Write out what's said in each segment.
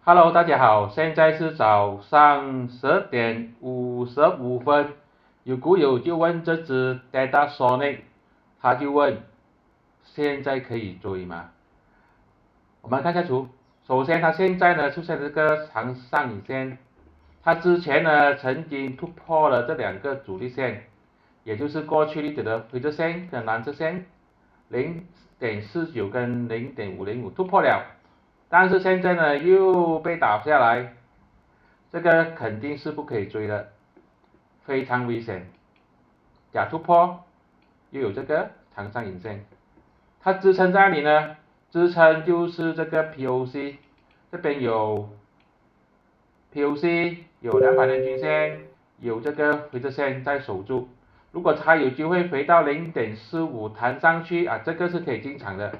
Hello，大家好，现在是早上10点55分。有股友就问这只 Data Sonic，他就问现在可以追吗？我们看下图，首先它现在呢出现这个长上影线，它之前呢曾经突破了这两个阻力线，也就是过去历史的灰色线跟蓝色线0.49跟0.505突破了，但是现在呢又被打下来，这个肯定是不可以追的，非常危险。假突破又有这个长上影线，它支撑在哪里呢？支撑就是这个 POC， 这边有 POC， 有200天均线，有这个灰色线在守住。如果它有机会回到0.45弹上去啊，这个是可以进场的。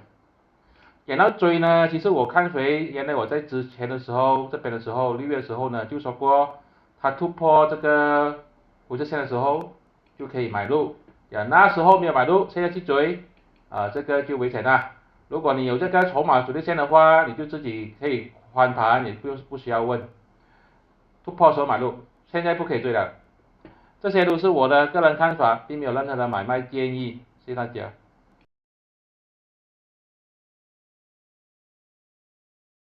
讲到追呢，其实我看回原来我在之前的时候，这边的时候6月的时候呢，就说过它突破这个灰色线的时候就可以买入。那时候没有买入，现在去追这个就危险了。如果你有这个筹码主力线的话，你就自己可以换盘，也不需要问。突破的时候买入，现在不可以追了。这些都是我的个人看法，并没有任何的买卖建议。谢谢大家。